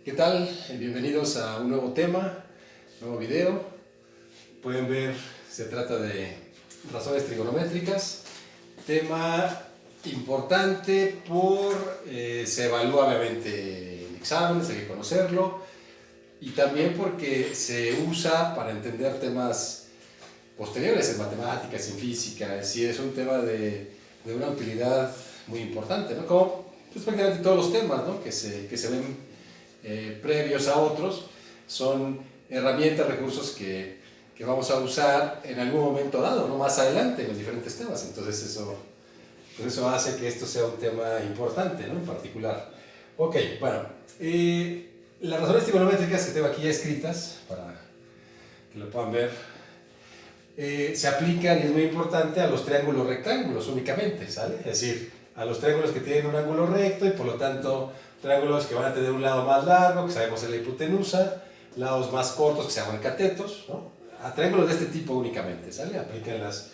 ¿Qué tal? Bienvenidos a un nuevo tema, nuevo video. Pueden ver, se trata de razones trigonométricas. Tema importante se evalúa obviamente en exámenes, hay que conocerlo. Y también porque se usa para entender temas posteriores en matemáticas, en física. Es decir, es un tema de una utilidad muy importante, ¿no? Como pues, prácticamente todos los temas, ¿no? que se ven previos a otros, son herramientas, recursos que vamos a usar en algún momento dado, ¿no? Más adelante en los diferentes temas. Entonces eso hace que esto sea un tema importante, ¿no? En particular. Ok, bueno, las razones trigonométricas que tengo aquí ya escritas, para que lo puedan ver, se aplican, y es muy importante, a los triángulos rectángulos únicamente, ¿sale? Es decir, a los triángulos que tienen un ángulo recto y por lo tanto triángulos que van a tener un lado más largo, que sabemos es la hipotenusa, lados más cortos, que se llaman catetos, ¿no? A triángulos de este tipo únicamente, ¿sale? Aplican las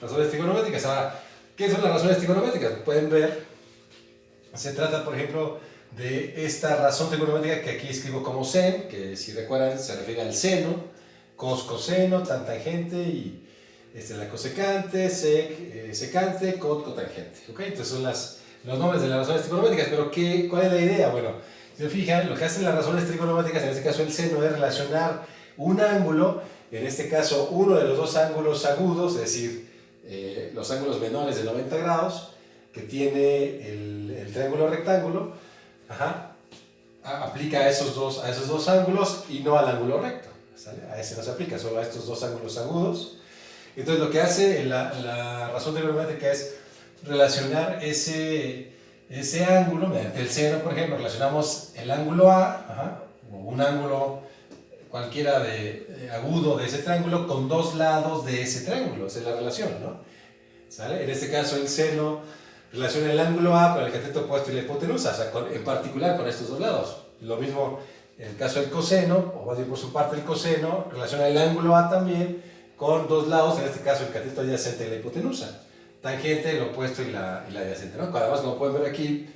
razones trigonométricas. Ahora, ¿qué son las razones trigonométricas? Pueden ver, se trata, por ejemplo, de esta razón trigonométrica que aquí escribo como sen, que si recuerdan se refiere al seno, cos, coseno, tan, tangente, y la cosecante, sec, secante, cot, cotangente. ¿Ok? Entonces son los nombres de las razones trigonométricas, pero ¿cuál es la idea? Bueno, si se fijan, lo que hacen las razones trigonométricas, en este caso el seno, es relacionar un ángulo, en este caso uno de los dos ángulos agudos, es decir, los ángulos menores de 90 grados, que tiene el triángulo rectángulo, aplica a esos dos ángulos y no al ángulo recto, ¿sale? A ese no se aplica, solo a estos dos ángulos agudos. Entonces lo que hace la razón trigonométrica es relacionar ese ángulo mediante el seno. Por ejemplo, relacionamos el ángulo A, o un ángulo cualquiera agudo de ese triángulo con dos lados de ese triángulo. Esa es la relación, ¿no? ¿Sale? En este caso el seno relaciona el ángulo A con el cateto opuesto y la hipotenusa, o sea, en particular con estos dos lados. Lo mismo en el caso del coseno, o más bien por su parte el coseno, relaciona el ángulo A también con dos lados, en este caso el cateto adyacente y la hipotenusa. Tangente, el opuesto y la adyacente, ¿no? Además, como pueden ver aquí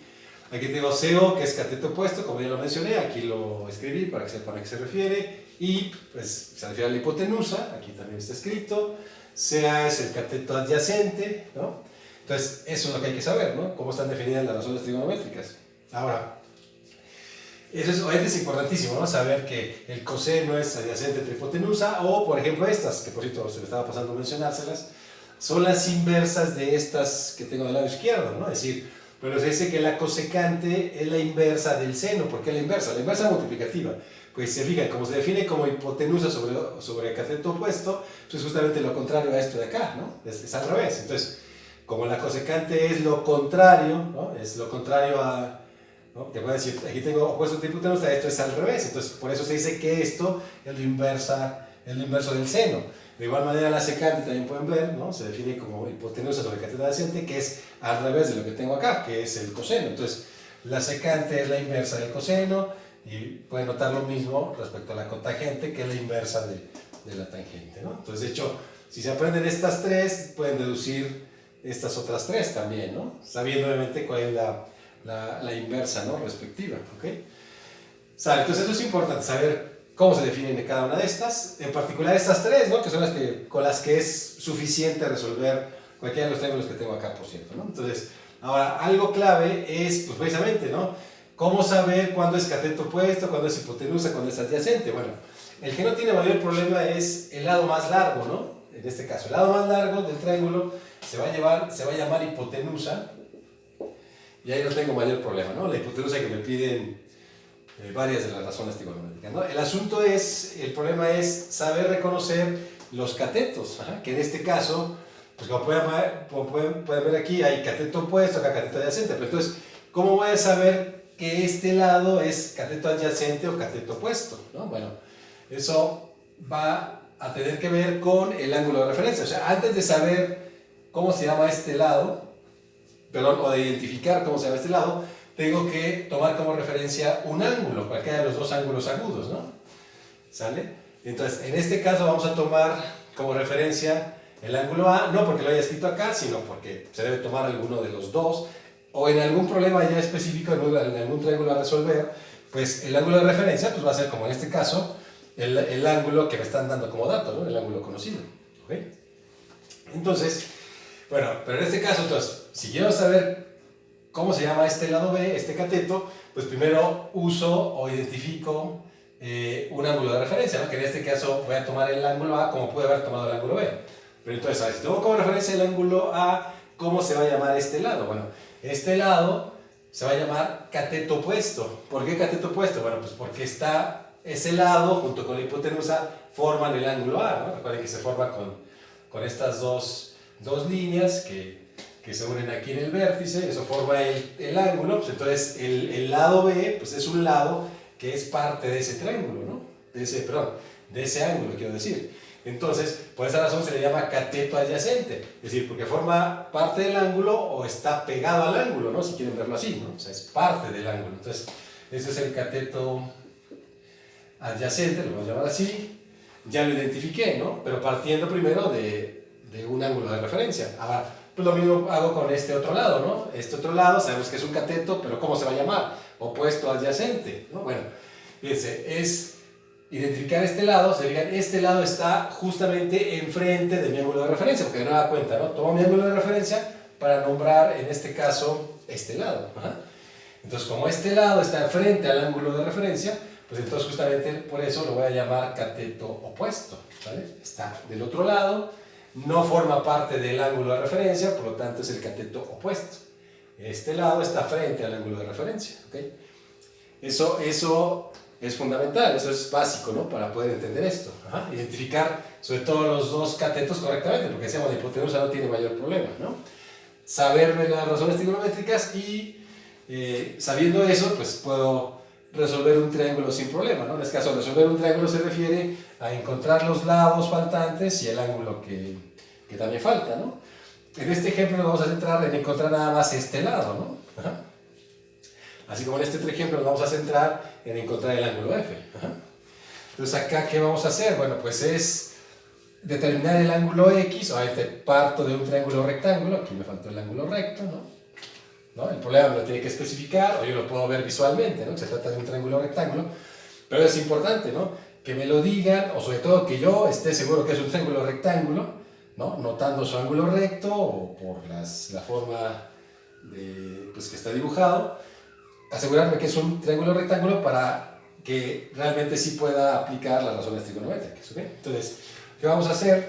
tengo CO, que es cateto opuesto, como ya lo mencioné, aquí lo escribí para que sepan a qué se refiere, y pues se refiere a la hipotenusa, aquí también está escrito. CA es el cateto adyacente, ¿no? Entonces, eso es lo que hay que saber, ¿no? Cómo están definidas las razones trigonométricas. Ahora, eso es importantísimo, ¿no? Saber que el coseno es adyacente entre hipotenusa, o por ejemplo estas, que por cierto se me estaba pasando a mencionárselas, son las inversas de estas que tengo del lado izquierdo, ¿no? Es decir, pero se dice que la cosecante es la inversa del seno. ¿Por qué la inversa? La inversa multiplicativa. Pues se fijan, como se define como hipotenusa sobre el cateto opuesto, pues justamente lo contrario a esto de acá, ¿no? Es al revés. Entonces, como la cosecante es lo contrario, ¿no? Es lo contrario a, ¿no? Te voy a decir, aquí tengo opuesto de hipotenusa, esto es al revés. Entonces, por eso se dice que esto es lo inverso del seno. De igual manera, la secante también pueden ver, ¿no? Se define como hipotenusa sobre el cateto adyacente, que es al revés de lo que tengo acá, que es el coseno. Entonces, la secante es la inversa del coseno, y pueden notar lo mismo respecto a la cotangente, que es la inversa de la tangente, ¿no? Entonces, de hecho, si se aprenden estas tres, pueden deducir estas otras tres también, ¿no? Sabiendo obviamente cuál es la inversa, ¿no? Respectiva, ¿ok? ¿Sabe? Entonces, eso es importante, saber cómo se definen cada una de estas, en particular estas tres, ¿no? Que son con las que es suficiente resolver cualquiera de los triángulos que tengo acá, por cierto, ¿no? Entonces, ahora, algo clave es, pues precisamente, ¿no? ¿Cómo saber cuándo es cateto opuesto, cuándo es hipotenusa, cuándo es adyacente? Bueno, el que no tiene mayor problema es el lado más largo, ¿no? En este caso, el lado más largo del triángulo se va a llamar hipotenusa, y ahí no tengo mayor problema, ¿no? La hipotenusa que me piden varias de las razones trigonométricas, ¿no? El problema es saber reconocer los catetos, que en este caso, pues como pueden ver aquí, hay cateto opuesto, acá cateto adyacente, pero entonces, ¿cómo voy a saber que este lado es cateto adyacente o cateto opuesto, ¿no? Bueno, eso va a tener que ver con el ángulo de referencia. O sea, antes de saber cómo se llama este lado, o de identificar cómo se llama este lado, tengo que tomar como referencia un ángulo, cualquiera de los dos ángulos agudos, ¿no? ¿Sale? Entonces, en este caso vamos a tomar como referencia el ángulo A, no porque lo haya escrito acá, sino porque se debe tomar alguno de los dos, o en algún problema ya específico, en algún triángulo a resolver, pues el ángulo de referencia pues va a ser, como en este caso, el ángulo que me están dando como dato, ¿no? El ángulo conocido. ¿Ok? Entonces, bueno, pero en este caso, entonces, si quiero saber cómo se llama este lado B, este cateto, pues primero uso o identifico un ángulo de referencia, ¿no? Que en este caso voy a tomar el ángulo A como pude haber tomado el ángulo B. Pero entonces, a ver, si tomo como referencia el ángulo A, ¿cómo se va a llamar este lado? Bueno, este lado se va a llamar cateto opuesto. ¿Por qué cateto opuesto? Bueno, pues porque está ese lado junto con la hipotenusa forman el ángulo A, ¿no? Recuerden que se forma con estas dos líneas que se unen aquí en el vértice, eso forma el ángulo, pues entonces el lado B pues es un lado que es parte de ese triángulo, ¿no? De ese ángulo, quiero decir. Entonces, por esa razón se le llama cateto adyacente, es decir, porque forma parte del ángulo o está pegado al ángulo, ¿no? Si quieren verlo así, ¿no? O sea, es parte del ángulo. Entonces, ese es el cateto adyacente, lo vamos a llamar así. Ya lo identifiqué, ¿no? Pero partiendo primero de un ángulo de referencia. Ahora, pues lo mismo hago con este otro lado, ¿no? Este otro lado sabemos que es un cateto, pero ¿cómo se va a llamar? Opuesto adyacente, ¿no? Bueno, fíjense, es identificar este lado, se fijan, este lado está justamente enfrente de mi ángulo de referencia, porque no da cuenta, ¿no? Tomo mi ángulo de referencia para nombrar, en este caso, este lado. Ajá. Entonces, como este lado está enfrente al ángulo de referencia, pues entonces justamente por eso lo voy a llamar cateto opuesto, ¿vale? Está del otro lado, no forma parte del ángulo de referencia, por lo tanto es el cateto opuesto. Este lado está frente al ángulo de referencia, ¿ok? Eso es fundamental, eso es básico, ¿no? Para poder entender esto. Ajá. Identificar sobre todo los dos catetos correctamente, porque decíamos la hipotenusa no tiene mayor problema, ¿no? Saberme las razones trigonométricas y sabiendo eso, pues puedo resolver un triángulo sin problema, ¿no? En este caso, resolver un triángulo se refiere a encontrar los lados faltantes y el ángulo que también falta, ¿no? En este ejemplo nos vamos a centrar en encontrar nada más este lado, ¿no? Ajá. Así como en este otro ejemplo nos vamos a centrar en encontrar el ángulo F. Ajá. Entonces acá, ¿qué vamos a hacer? Bueno, pues es determinar el ángulo X, obviamente parto de un triángulo rectángulo, aquí me faltó el ángulo recto, ¿no? El problema me lo tiene que especificar, o yo lo puedo ver visualmente, ¿no? Se trata de un triángulo rectángulo, pero es importante, ¿no? Que me lo digan, o sobre todo que yo esté seguro que es un triángulo rectángulo, ¿no? Notando su ángulo recto, o por la forma pues, que está dibujado, asegurarme que es un triángulo rectángulo para que realmente sí pueda aplicar las razones trigonométricas, ¿ok? Entonces, ¿qué vamos a hacer?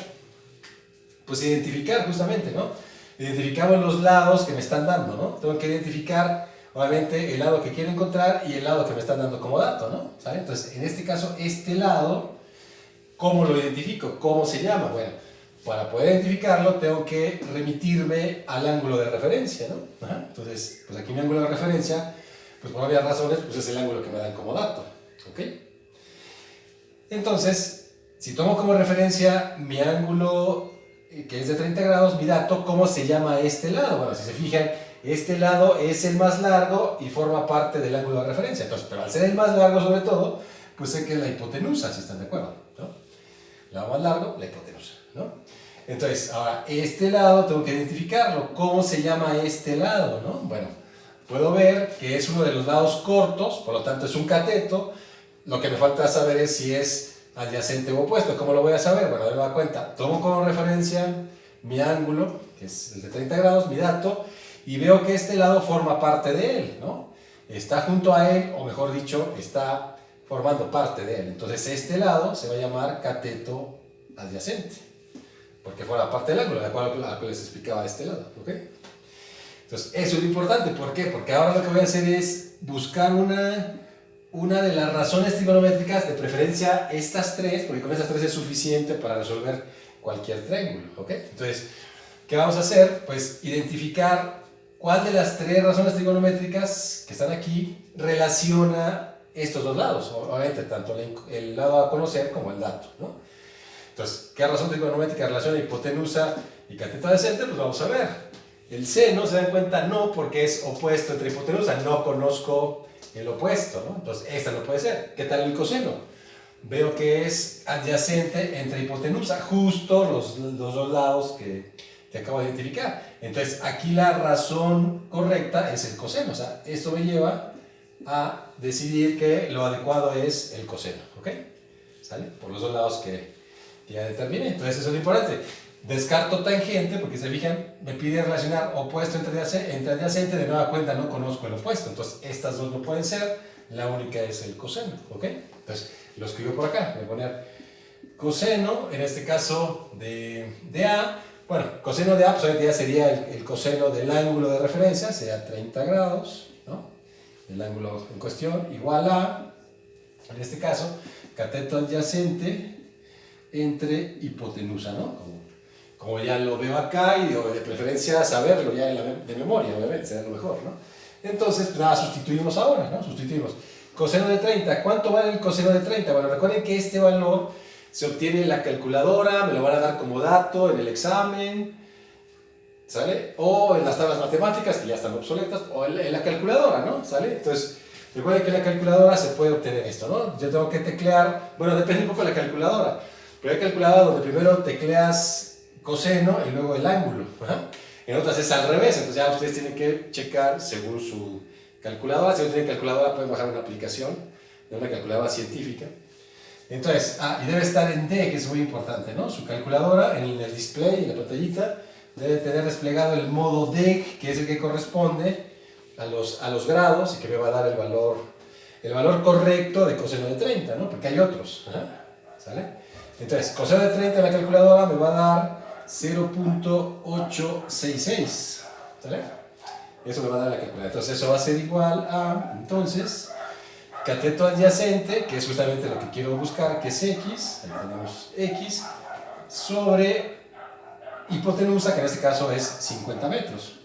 Pues identificar justamente, ¿no? Identificamos los lados que me están dando, ¿no? Tengo que identificar, obviamente, el lado que quiero encontrar y el lado que me están dando como dato, ¿no? ¿Sabe? Entonces, en este caso, este lado, ¿cómo lo identifico? ¿Cómo se llama? Bueno, para poder identificarlo, tengo que remitirme al ángulo de referencia, ¿no? Ajá. Entonces, pues aquí mi ángulo de referencia, pues por obvias razones, pues es el ángulo que me dan como dato, ¿ok? Entonces, si tomo como referencia mi ángulo que es de 30 grados, mi dato, ¿cómo se llama este lado? Bueno, si se fijan, este lado es el más largo y forma parte del ángulo de referencia. Entonces, pero al ser el más largo sobre todo, pues sé que es la hipotenusa, si están de acuerdo, ¿no? El lado más largo, la hipotenusa, ¿no? Entonces, ahora, este lado tengo que identificarlo. ¿Cómo se llama este lado, no? Bueno, puedo ver que es uno de los lados cortos, por lo tanto es un cateto. Lo que me falta saber es si es adyacente o opuesto. ¿Cómo lo voy a saber? Bueno, de nueva cuenta, tomo como referencia mi ángulo, que es el de 30 grados, mi dato, y veo que este lado forma parte de él, ¿no? Está junto a él, o mejor dicho, está formando parte de él. Entonces este lado se va a llamar cateto adyacente, porque forma parte del ángulo, de acuerdo a lo que les explicaba de este lado, ¿ok? Entonces eso es importante, ¿por qué? Porque ahora lo que voy a hacer es buscar una de las razones trigonométricas, de preferencia estas tres, porque con estas tres es suficiente para resolver cualquier triángulo, ¿ok? Entonces, ¿qué vamos a hacer? Pues identificar cuál de las tres razones trigonométricas que están aquí relaciona estos dos lados, obviamente tanto el lado a conocer como el dato, ¿no? Entonces, ¿qué razón trigonométrica relaciona hipotenusa y cateto adyacente? Pues vamos a ver. El seno, ¿se dan cuenta? No, porque es opuesto entre hipotenusa, no conozco el opuesto, ¿no? Entonces, esta no puede ser. ¿Qué tal el coseno? Veo que es adyacente entre hipotenusa, justo los dos lados que acabo de identificar. Entonces, aquí la razón correcta es el coseno. O sea, esto me lleva a decidir que lo adecuado es el coseno, ¿ok? ¿Sale? Por los dos lados que ya determiné. Entonces eso es lo importante. Descarto tangente, porque se fijan, me pide relacionar opuesto entre adyacente, de nueva cuenta no conozco el opuesto, entonces estas dos no pueden ser, la única es el coseno, ¿ok? Entonces lo escribo por acá, voy a poner coseno, en este caso de A, bueno, coseno de A, pues obviamente ya sería el coseno del ángulo de referencia, sería 30 grados, ¿no? El ángulo en cuestión, igual a, en este caso, cateto adyacente entre hipotenusa, ¿no? Como ya lo veo acá y de preferencia saberlo ya de memoria, obviamente, será lo mejor, ¿no? Entonces, pues nada, sustituimos ahora, ¿no? Sustituimos. Coseno de 30, ¿cuánto vale el coseno de 30? Bueno, recuerden que este valor se obtiene en la calculadora, me lo van a dar como dato en el examen, ¿sale? O en las tablas matemáticas, que ya están obsoletas, o en la calculadora, ¿no? ¿Sale? Entonces, recuerden que en la calculadora se puede obtener esto, ¿no? Yo tengo que teclear, bueno, depende un poco de la calculadora, pero hay calculadoras donde primero tecleas coseno y luego el ángulo. En otras es al revés, entonces ya ustedes tienen que checar según su calculadora. Si no tienen calculadora pueden bajar una aplicación de una calculadora científica. Entonces, y debe estar en D, que es muy importante, ¿no? Su calculadora en el display, en la pantallita, debe tener desplegado el modo DEC, que es el que corresponde a los grados y que me va a dar el valor correcto de coseno de 30, ¿no? Porque hay otros, ¿sale? Entonces, coseno de 30 en la calculadora me va a dar 0.866, ¿sale? Eso me va a dar la calculadora. Entonces eso va a ser igual a, entonces, cateto adyacente, que es justamente lo que quiero buscar, que es X, ahí tenemos X, sobre hipotenusa, que en este caso es 50 metros.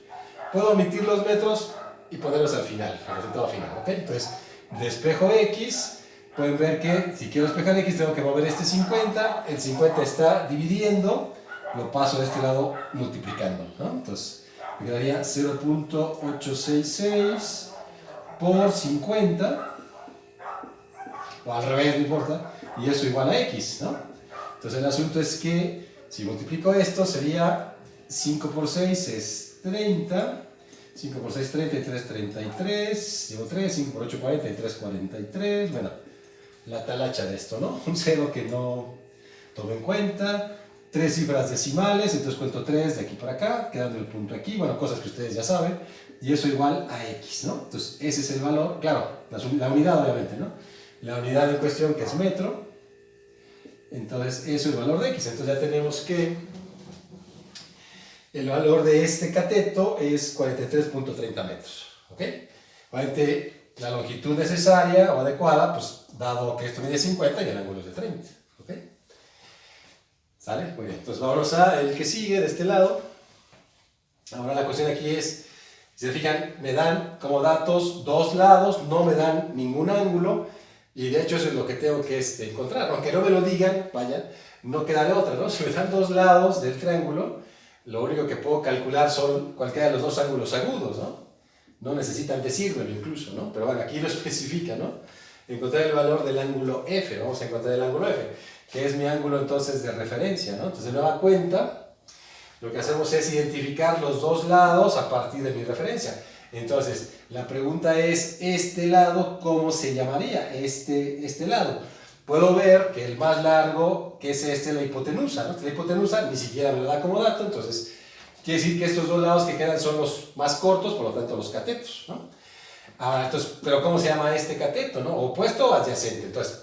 Puedo omitir los metros y ponerlos al final, al resultado final, ¿ok? Entonces, despejo X. Pueden ver que si quiero despejar X tengo que mover este 50, el 50 está dividiendo, lo paso de este lado multiplicando, ¿no? Entonces me quedaría 0.866 por 50, o al revés, no importa, y eso igual a X, ¿no? Entonces el asunto es que si multiplico esto sería 5 por 6 es 30, 5 por 6 33, 33, llevo 3, 5 por 8 43, 43, bueno, la talacha de esto, ¿no? Un cero que no tomo en cuenta, 3 cifras decimales, entonces cuento 3 de aquí para acá, quedando el punto aquí, bueno, cosas que ustedes ya saben, y eso igual a X, ¿no? Entonces ese es el valor, claro, la unidad obviamente, ¿no? La unidad en cuestión que es metro, entonces eso es el valor de X, entonces ya tenemos que el valor de este cateto es 43.30 metros, ¿ok? Obviamente la longitud necesaria o adecuada, pues dado que esto mide 50 y el ángulo es de 30, ¿ok? ¿Sale? Muy bien, entonces vamos a el que sigue de este lado. Ahora la cuestión aquí es, si se fijan, me dan como datos dos lados, no me dan ningún ángulo, y de hecho eso es lo que tengo que encontrar. Aunque no me lo digan, vaya, no queda de otra, ¿no? Si me dan dos lados del triángulo, lo único que puedo calcular son cualquiera de los dos ángulos agudos, ¿no? No necesitan decírmelo incluso, ¿no? Pero bueno, aquí lo especifica, ¿no? Encontrar el valor del ángulo F, vamos a encontrar el ángulo F, que es mi ángulo entonces de referencia, ¿no? Entonces de nueva cuenta, lo que hacemos es identificar los dos lados a partir de mi referencia. Entonces, la pregunta es, ¿este lado cómo se llamaría? Este lado. Puedo ver que el más largo, que es la hipotenusa, ¿no? La hipotenusa ni siquiera me lo da como dato, entonces quiere decir que estos dos lados que quedan son los más cortos, por lo tanto los catetos, ¿no? Ahora, entonces, ¿pero cómo se llama este cateto, no? ¿Opuesto o adyacente? Entonces,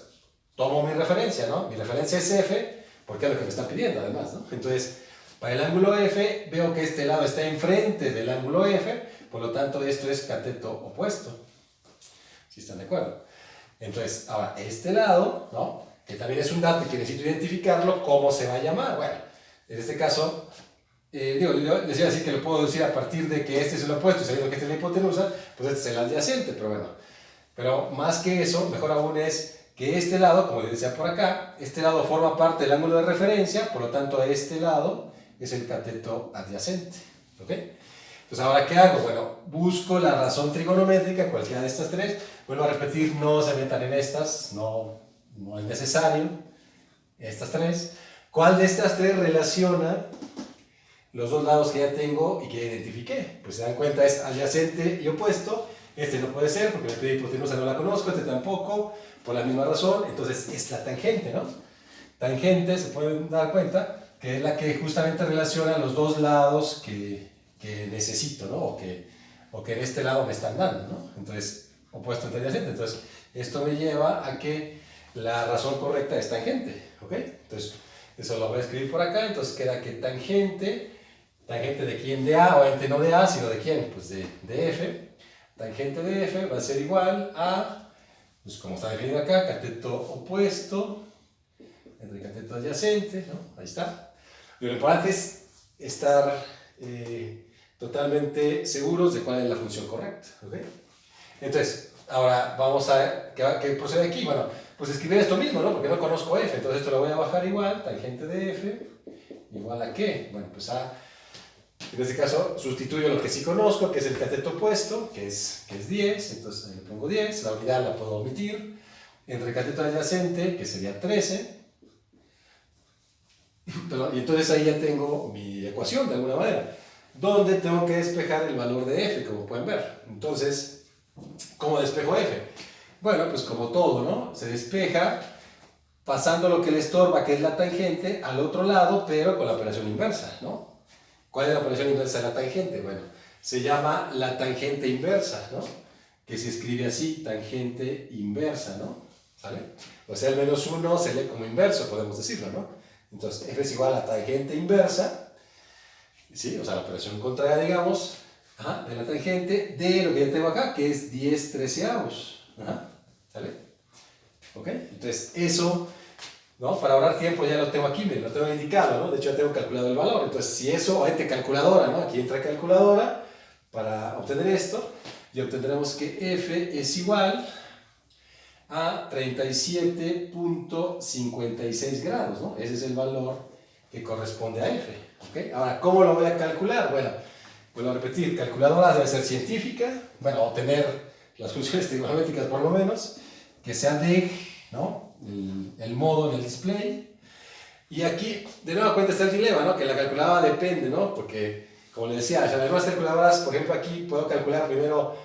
tomo mi referencia, ¿no? Mi referencia es F, porque es lo que me están pidiendo además, ¿no? Entonces, para el ángulo F, veo que este lado está enfrente del ángulo F, por lo tanto esto es cateto opuesto, si están de acuerdo. Entonces, ahora, este lado, ¿no? Que también es un dato que necesito identificarlo, ¿cómo se va a llamar? Bueno, en este caso, yo les iba a decir que lo puedo decir a partir de que este es el opuesto y sabiendo que este es la hipotenusa, pues este es el adyacente, pero bueno. Pero más que eso, mejor aún es que este lado, como les decía por acá, este lado forma parte del ángulo de referencia, por lo tanto este lado es el cateto adyacente, ¿ok? Entonces, ¿ahora qué hago? Bueno, busco la razón trigonométrica, cualquiera de estas tres. Vuelvo a repetir, no se metan en estas, no es necesario, estas tres. ¿Cuál de estas tres relaciona los dos lados que ya tengo y que ya identifiqué? Pues se dan cuenta, es adyacente y opuesto, Este no puede ser porque la media hipotenusa no la conozco, este tampoco, por la misma razón. Entonces es la tangente, ¿no? Tangente, se pueden dar cuenta, que es la que justamente relaciona los dos lados que necesito, ¿no? O que en este lado me están dando, ¿no? Entonces, opuesto entre adyacente. Entonces, esto me lleva a que la razón correcta es tangente, ¿ok? Entonces, eso lo voy a escribir por acá. Entonces, queda que tangente de quién, de A, obviamente no de A, sino de quién, pues de F. Tangente de F va a ser igual a, pues como está definido acá, cateto opuesto entre cateto adyacente, ¿no? Ahí está. Lo importante es estar totalmente seguros de cuál es la función correcta, ¿ok? Entonces, ahora vamos a ver qué procede aquí. Bueno, pues escribir esto mismo, ¿no? Porque no conozco F, entonces esto lo voy a bajar igual, tangente de F, igual a ¿qué? Bueno, pues a, en este caso, sustituyo lo que sí conozco, que es el cateto opuesto, que es 10, entonces ahí le pongo 10, la unidad la puedo omitir, entre el cateto adyacente, que sería 13, y entonces ahí ya tengo mi ecuación de alguna manera, donde tengo que despejar el valor de F, como pueden ver. Entonces, ¿cómo despejo F? Bueno, pues como todo, ¿no? Se despeja pasando lo que le estorba, que es la tangente, al otro lado, pero con la operación inversa, ¿no? ¿Cuál es la operación inversa de la tangente? Bueno, se llama la tangente inversa, ¿no? Que se escribe así, tangente inversa, ¿no? ¿Sale? O sea, el menos 1 se lee como inverso, podemos decirlo, ¿no? Entonces, F es igual a tangente inversa, ¿sí? O sea, la operación contraria, digamos, de la tangente de lo que ya tengo acá, que es 10 treceavos. ¿Sale? ¿Ok? Entonces, eso, ¿no? Para ahorrar tiempo ya lo tengo aquí, me lo tengo indicado, ¿no? De hecho, ya tengo calculado el valor. Entonces, si eso, entre calculadora, ¿no? Aquí entra calculadora para obtener esto, y obtendremos que F es igual a 37.56 grados, ¿no? Ese es el valor que corresponde a F, ¿ok? Ahora, ¿cómo lo voy a calcular? Bueno, vuelvo a repetir, calculadora debe ser científica, bueno, o tener las funciones trigonométricas por lo menos, que sea DEG, ¿no? El modo en el display. Y aquí, de nuevo cuenta está el dilema, ¿no? Que la calculadora depende, ¿no? Porque, como les decía, en algunas calculadoras, por ejemplo, aquí puedo calcular primero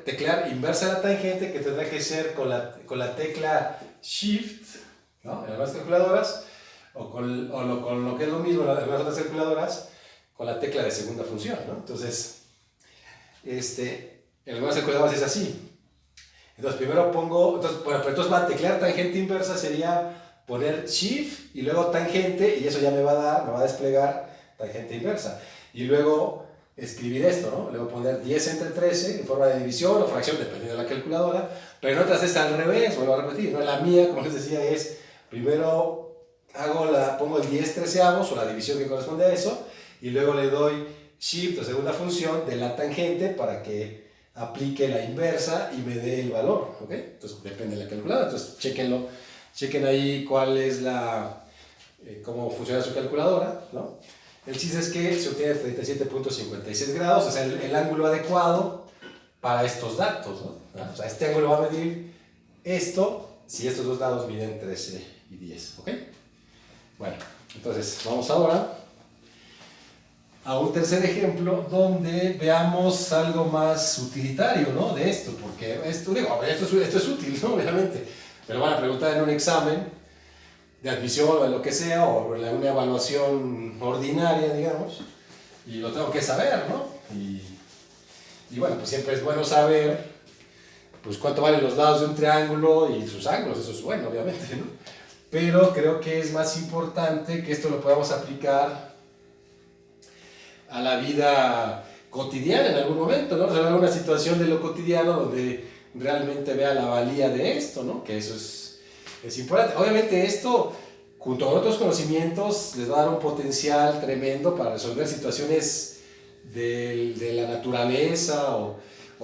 teclear inversa la tangente, que tendrá que ser con la tecla Shift, ¿no? En algunas calculadoras, o con lo que es lo mismo en algunas otras calculadoras, con la tecla de segunda función, ¿no? Entonces, en algunas calculadoras es así. Entonces, primero pongo, bueno, pero entonces para teclear tangente inversa sería poner Shift y luego tangente, y eso ya me va a desplegar tangente inversa. Y luego escribir esto, ¿no? Luego poner 10 entre 13 en forma de división o fracción, dependiendo de la calculadora, pero en otras es al revés, vuelvo a repetir, ¿no? La mía, como les decía, es primero pongo el 10 treceavos o la división que corresponde a eso, y luego le doy Shift o segunda función de la tangente para que aplique la inversa y me dé el valor, ¿ok? Entonces depende de la calculadora, entonces chequen ahí cuál es cómo funciona su calculadora, ¿no? El chiste es que se obtiene 37.56 grados, o sea, el ángulo adecuado para estos datos, ¿no? O sea, este ángulo va a medir esto si estos dos dados miden 13 y 10, ¿ok? Bueno, entonces vamos ahora a un tercer ejemplo donde veamos algo más utilitario, ¿no? De esto, porque esto es útil, ¿no? Obviamente, me lo van a preguntar en un examen de admisión o de lo que sea, o en una evaluación ordinaria, digamos, y lo tengo que saber, ¿no? Y bueno, pues siempre es bueno saber, pues cuánto valen los lados de un triángulo y sus ángulos, eso es bueno, obviamente, ¿no? Pero creo que es más importante que esto lo podamos aplicar a la vida cotidiana en algún momento, ¿no? Resolver una situación de lo cotidiano donde realmente vea la valía de esto, ¿no? Que eso es importante. Obviamente esto, junto con otros conocimientos, les va a dar un potencial tremendo para resolver situaciones de la naturaleza o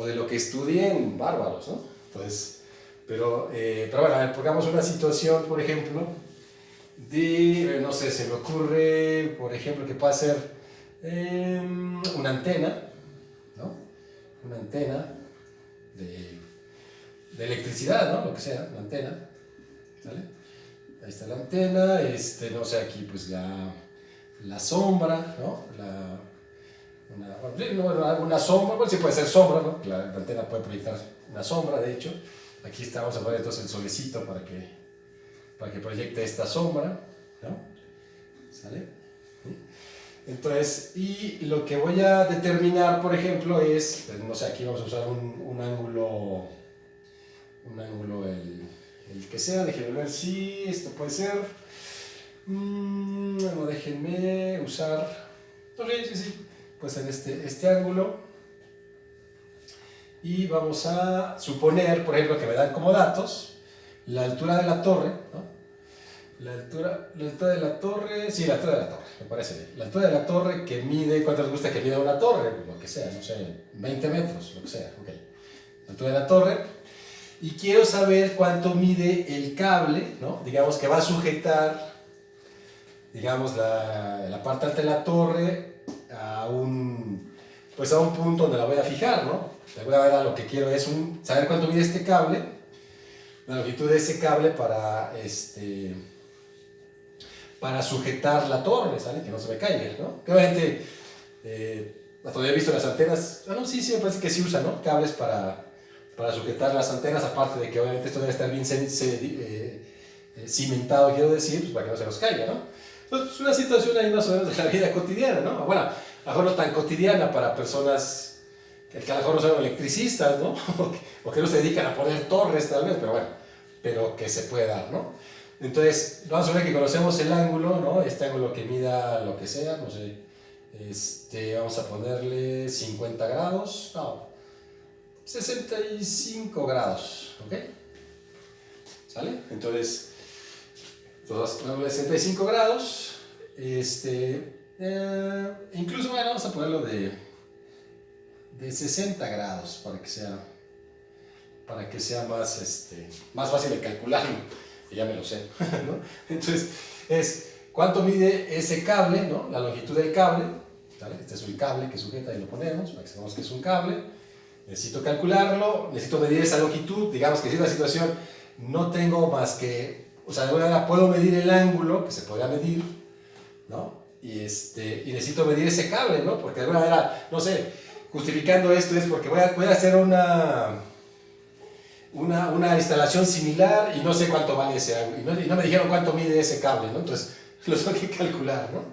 de lo que estudien bárbaros, ¿no? Entonces, pero bueno, a ver, pongamos una situación, por ejemplo, no sé, se me ocurre, por ejemplo, que pueda ser una antena, ¿no? Una antena de electricidad, ¿no? Lo que sea, una antena, ¿sale? Ahí está la antena, no sé, aquí pues la sombra, ¿no? una sombra, bueno, sí puede ser sombra, ¿no? La antena puede proyectar una sombra, de hecho. Aquí está, vamos a poner entonces el solecito para que proyecte esta sombra, ¿no? ¿Sale? ¿Sí? Entonces, y lo que voy a determinar, por ejemplo, es, pues, no sé, aquí vamos a usar un ángulo, el que sea, déjenme ver si esto puede ser, bueno, déjenme usar, sí, puede ser este ángulo, y vamos a suponer, por ejemplo, que me dan como datos la altura de la torre, ¿no? La altura de la torre, sí, la altura de la torre, me parece bien. La altura de la torre que mide, ¿cuánto les gusta que mida una torre? Lo que sea, no sé, 20 metros, lo que sea, ok. La altura de la torre. Y quiero saber cuánto mide el cable, ¿no? Digamos que va a sujetar, digamos, la parte alta de la torre a un punto donde la voy a fijar, ¿no? De alguna manera lo que quiero es saber cuánto mide este cable, la longitud de ese cable para sujetar la torre, ¿sale? Que no se me caiga, ¿no? Que obviamente, hasta donde he visto las antenas, sí, me parece que sí usan, ¿no? Cables para sujetar las antenas, aparte de que obviamente esto debe estar bien cimentado, quiero decir, pues para que no se nos caiga, ¿no? Entonces, pues una situación ahí más o menos de la vida cotidiana, ¿no? Bueno, a lo mejor no tan cotidiana para personas que a lo mejor no son electricistas, ¿no? o que no se dedican a poner torres, tal vez, pero bueno, pero que se puede dar, ¿no? Entonces, vamos a ver que conocemos el ángulo, ¿no? Este ángulo que mida lo que sea, no sé, vamos a ponerle 50 grados, no, 65 grados, ¿ok? ¿Sale? Entonces, ángulo de 65 grados, incluso, bueno, vamos a ponerlo de 60 grados para que sea más fácil de calcularlo. Ya me lo sé, ¿no? Entonces, ¿cuánto mide ese cable, ¿no? La longitud del cable, ¿vale? Este es un cable que sujeta y lo ponemos, para que sepamos que es un cable. Necesito calcularlo, necesito medir esa longitud, digamos que si en una situación no tengo más que, o sea, de alguna manera puedo medir el ángulo, que se podría medir, ¿no? Y necesito medir ese cable, ¿no? Porque de alguna manera, no sé, justificando esto es porque voy a hacer una instalación similar y no sé cuánto vale ese ángulo, y no me dijeron cuánto mide ese cable, ¿no? Entonces lo tengo que calcular, ¿no?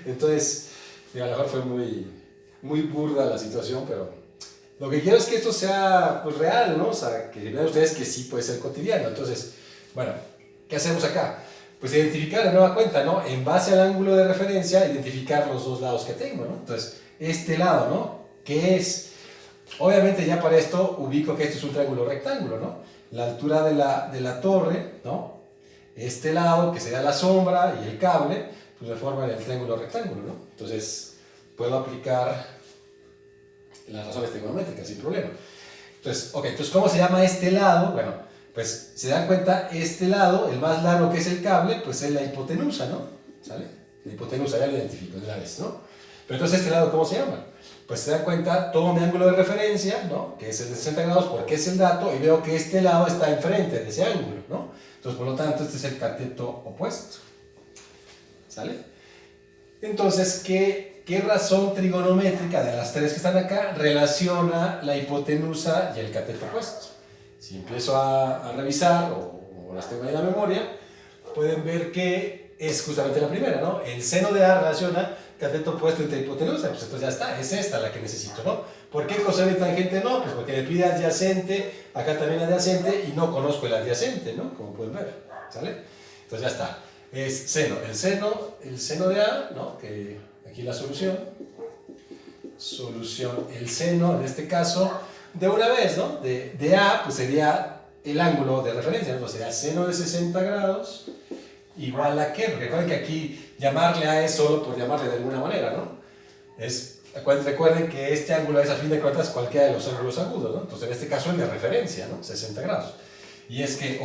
Entonces, a lo mejor fue muy burda la situación, pero lo que quiero es que esto sea pues, real, ¿no? O sea, que vean ustedes que sí puede ser cotidiano. Entonces, bueno, ¿qué hacemos acá? Pues identificar de nueva cuenta, ¿no? En base al ángulo de referencia, identificar los dos lados que tengo, ¿no? Entonces, este lado, ¿no? ¿Qué es? Obviamente ya para esto ubico que esto es un triángulo rectángulo, ¿no? La altura de la torre, ¿no? Este lado, que sería la sombra y el cable, pues me forman el triángulo rectángulo, ¿no? Entonces, puedo aplicar las razones trigonométricas sin problema. Entonces, ¿cómo se llama este lado? Bueno, pues se dan cuenta, este lado, el más largo que es el cable, pues es la hipotenusa, ¿no? ¿Sale? La hipotenusa, ya lo identifico de una vez, ¿no? Pero entonces, ¿este lado cómo se llama? Pues se dan cuenta, tomo mi ángulo de referencia, ¿no? Que es el de 60 grados porque es el dato, y veo que este lado está enfrente de ese ángulo, ¿no? Entonces, por lo tanto, este es el cateto opuesto. ¿Sale? Entonces, ¿qué razón trigonométrica de las tres que están acá relaciona la hipotenusa y el cateto opuesto? Si empiezo a revisar, o las tengo ahí en la memoria, pueden ver que es justamente la primera, ¿no? El seno de A relaciona cateto opuesto entre hipotenusa, pues entonces ya está, es esta la que necesito, ¿no? ¿Por qué coseno y tangente no? Pues porque me pide adyacente, acá también adyacente, y no conozco el adyacente, ¿no? Como pueden ver, ¿sale? Entonces ya está, es seno, el seno de A, ¿no? Que aquí la solución, el seno, en este caso, de una vez, ¿no? De A, pues sería el ángulo de referencia, ¿no? Sería seno de 60 grados, igual a qué, porque recuerden que aquí llamarle A es solo por llamarle de alguna manera, ¿no? Recuerden que este ángulo es a fin de cuentas cualquiera de los ángulos agudos, ¿no? Entonces en este caso es de referencia, ¿no? 60 grados. Y es que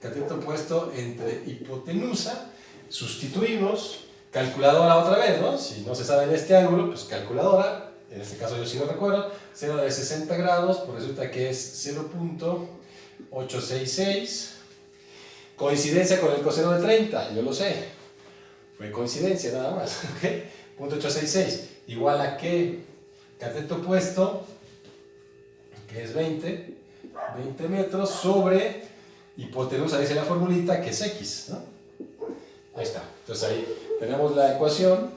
cateto opuesto entre hipotenusa, sustituimos, calculadora otra vez, ¿no? Si no se sabe en este ángulo, pues calculadora, en este caso yo sí lo recuerdo, seno de 60 grados, pues resulta que es 0.866, coincidencia con el coseno de 30, yo lo sé, fue coincidencia nada más, ¿ok? .866. igual a que cateto opuesto, que es 20 metros, sobre hipotenusa, dice la formulita, que es x, ¿no? Ahí está. Entonces ahí tenemos la ecuación,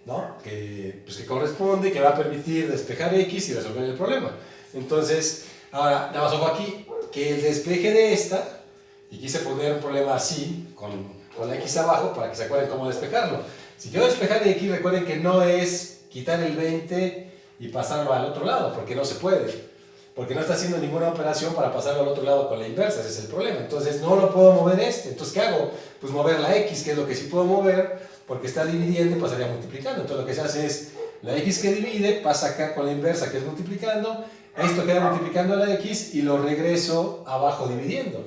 ¿no? Pues que corresponde, que va a permitir despejar x y resolver el problema. Entonces, ahora, nada más ojo aquí, que el despeje de esta, y quise poner un problema así, con la x abajo, para que se acuerden cómo despejarlo. Si quiero despejar x, recuerden que no es quitar el 20 y pasarlo al otro lado, porque no se puede. Porque no está haciendo ninguna operación para pasarlo al otro lado con la inversa, ese es el problema. Entonces no lo puedo mover Entonces, ¿qué hago? Pues mover la x, que es lo que sí puedo mover, porque está dividiendo y pasaría multiplicando. Entonces lo que se hace es, la x que divide pasa acá con la inversa, que es multiplicando. Esto queda multiplicando a la x y lo regreso abajo dividiendo.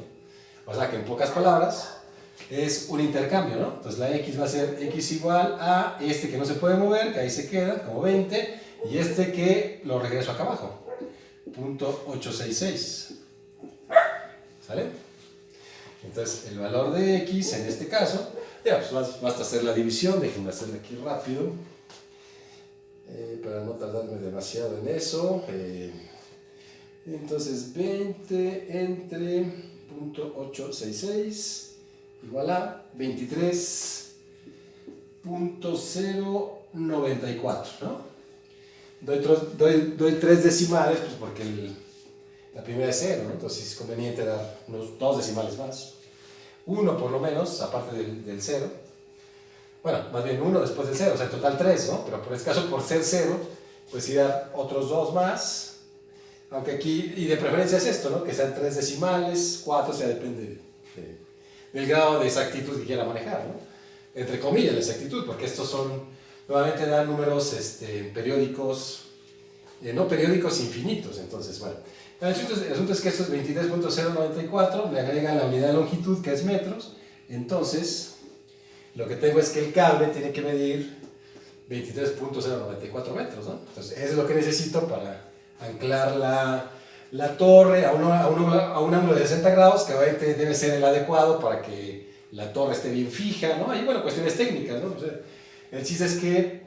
O sea que en pocas palabras es un intercambio, ¿no? Entonces la x va a ser x igual a este que no se puede mover, que ahí se queda como 20, y este que lo regreso acá abajo. 0.866. ¿Sale? Entonces el valor de x en este caso, ya pues basta hacer la división, déjenme hacerla aquí rápido, para no tardarme demasiado en eso. Entonces 20 entre 0.866 igual a 23.094, ¿no? Doy 3 decimales, pues porque la primera es 0, ¿no? Entonces es conveniente dar unos 2 decimales más. 1 por lo menos, aparte del 0. Bueno, más bien 1 después del 0, o sea en total 3, ¿no? Pero por este caso, por ser 0, pues sí dar otros 2 más. Aunque aquí, y de preferencia es esto, ¿no? Que sean 3 decimales, 4, o sea, depende del grado de exactitud que quiera manejar, ¿no? Entre comillas, la exactitud, porque estos son, nuevamente dan números periódicos, no periódicos infinitos. Entonces, bueno, el asunto es que esto es 23.094, le agregan la unidad de longitud, que es metros. Entonces, lo que tengo es que el cable tiene que medir 23.094 metros, ¿no? Entonces, eso es lo que necesito para anclar la torre a un ángulo de 60 grados, que obviamente debe ser el adecuado para que la torre esté bien fija, ¿no? Hay, bueno, cuestiones técnicas, ¿no? O sea, el chiste es que,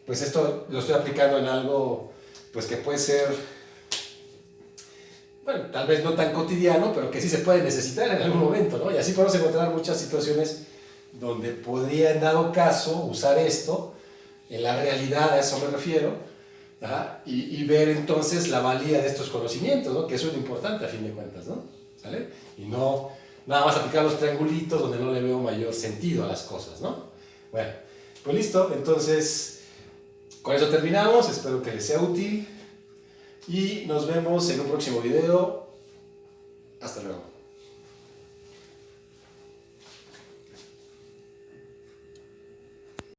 pues esto lo estoy aplicando en algo, pues que puede ser, bueno, tal vez no tan cotidiano, pero que sí se puede necesitar en algún momento, ¿no? Y así podemos encontrar muchas situaciones donde podría, en dado caso, usar esto, en la realidad, a eso me refiero, y ver entonces la valía de estos conocimientos, ¿no? Que eso es lo importante a fin de cuentas, ¿no? ¿Sale? Y no nada más aplicar los triangulitos donde no le veo mayor sentido a las cosas, ¿no? Bueno, pues listo, entonces con eso terminamos, espero que les sea útil y nos vemos en un próximo video. Hasta luego.